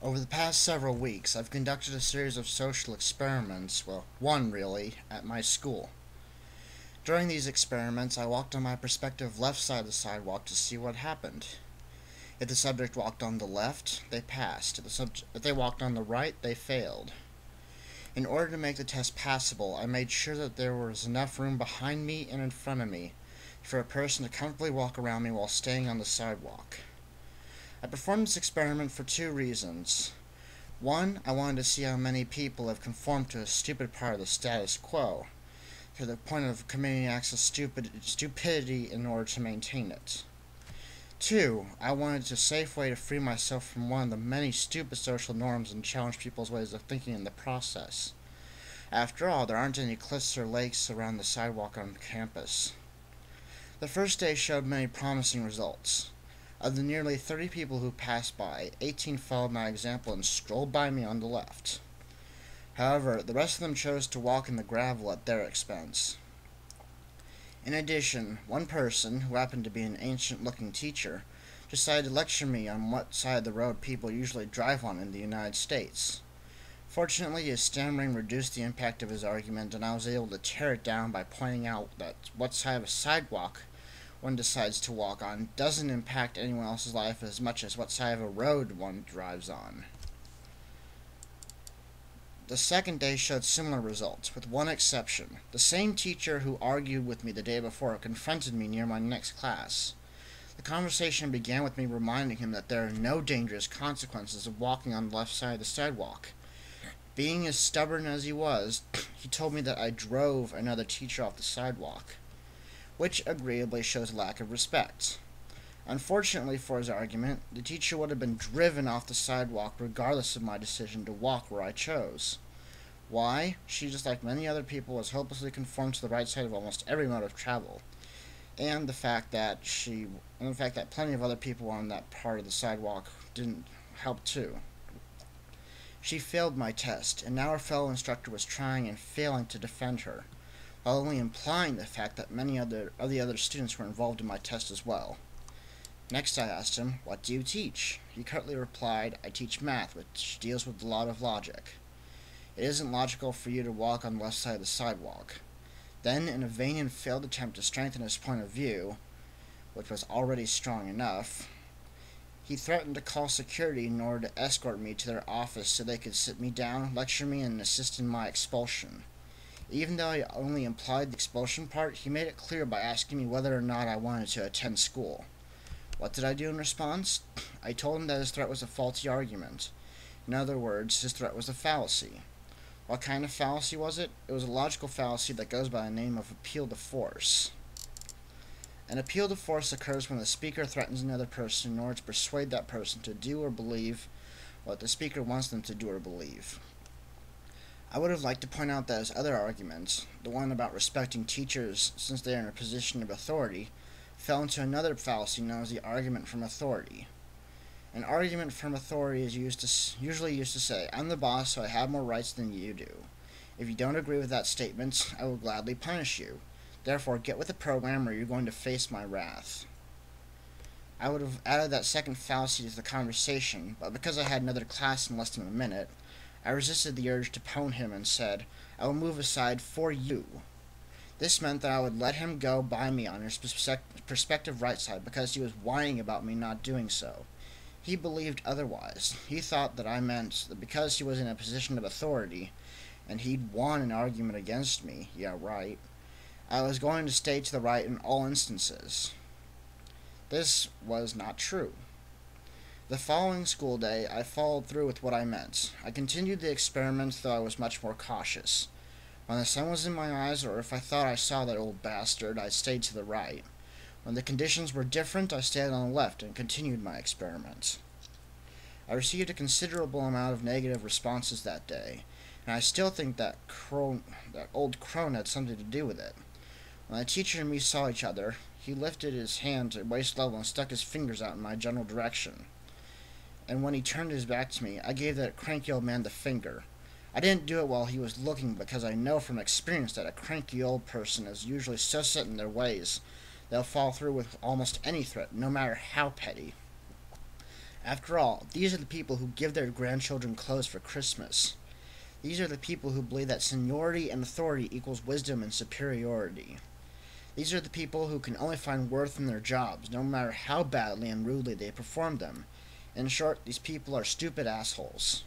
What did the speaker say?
Over the past several weeks, I've conducted a series of social experiments, well, one really, at my school. During these experiments, I walked on my prospective left side of the sidewalk to see what happened. If the subject walked on the left, they passed. If they walked on the right, they failed. In order to make the test passable, I made sure that there was enough room behind me and in front of me for a person to comfortably walk around me while staying on the sidewalk. I performed this experiment for two reasons. One, I wanted to see how many people have conformed to a stupid part of the status quo, to the point of committing acts of stupidity in order to maintain it. Two, I wanted a safe way to free myself from one of the many stupid social norms and challenge people's ways of thinking in the process. After all, there aren't any cliffs or lakes around the sidewalk on campus. The first day showed many promising results. Of the nearly 30 people who passed by, 18 followed my example and strolled by me on the left. However, the rest of them chose to walk in the gravel at their expense. In addition, one person, who happened to be an ancient-looking teacher, decided to lecture me on what side of the road people usually drive on in the United States. Fortunately, his stammering reduced the impact of his argument, and I was able to tear it down by pointing out that what side of a sidewalk one decides to walk on doesn't impact anyone else's life as much as what side of a road one drives on. The second day showed similar results, with one exception. The same teacher who argued with me the day before confronted me near my next class. The conversation began with me reminding him that there are no dangerous consequences of walking on the left side of the sidewalk. Being as stubborn as he was, he told me that I drove another teacher off the sidewalk, which agreeably shows lack of respect. Unfortunately for his argument, the teacher would have been driven off the sidewalk regardless of my decision to walk where I chose. Why? She, just like many other people, was hopelessly conformed to the right side of almost every mode of travel, and the fact that plenty of other people on that part of the sidewalk didn't help too. She failed my test, and now her fellow instructor was trying and failing to defend her, while only implying the fact that many of the other students were involved in my test as well. Next I asked him, "What do you teach?" He curtly replied, "I teach math, which deals with a lot of logic. It isn't logical for you to walk on the left side of the sidewalk." Then, in a vain and failed attempt to strengthen his point of view, which was already strong enough, he threatened to call security in order to escort me to their office so they could sit me down, lecture me, and assist in my expulsion. Even though I only implied the expulsion part, he made it clear by asking me whether or not I wanted to attend school. What did I do in response? I told him that his threat was a faulty argument. In other words, his threat was a fallacy. What kind of fallacy was it? It was a logical fallacy that goes by the name of appeal to force. An appeal to force occurs when the speaker threatens another person in order to persuade that person to do or believe what the speaker wants them to do or believe. I would have liked to point out that his other argument, the one about respecting teachers since they are in a position of authority, fell into another fallacy known as the argument from authority. An argument from authority is usually used to say, "I'm the boss, so I have more rights than you do. If you don't agree with that statement, I will gladly punish you. Therefore, get with the program or you're going to face my wrath." I would have added that second fallacy to the conversation, but because I had another class in less than a minute, I resisted the urge to pwn him and said, "I will move aside for you." This meant that I would let him go by me on his prospective right side because he was whining about me not doing so. He believed otherwise. He thought that I meant that because he was in a position of authority, and he'd won an argument against me, yeah right, I was going to stay to the right in all instances. This was not true. The following school day, I followed through with what I meant. I continued the experiment, though I was much more cautious. When the sun was in my eyes, or if I thought I saw that old bastard, I stayed to the right. When the conditions were different, I stayed on the left and continued my experiment. I received a considerable amount of negative responses that day, and I still think that old crone had something to do with it. When the teacher and me saw each other, he lifted his hand to waist level and stuck his fingers out in my general direction. And when he turned his back to me, I gave that cranky old man the finger. I didn't do it while he was looking because I know from experience that a cranky old person is usually so set in their ways they'll fall through with almost any threat, no matter how petty. After all, these are the people who give their grandchildren clothes for Christmas. These are the people who believe that seniority and authority equals wisdom and superiority. These are the people who can only find worth in their jobs, no matter how badly and rudely they perform them. In short, these people are stupid assholes.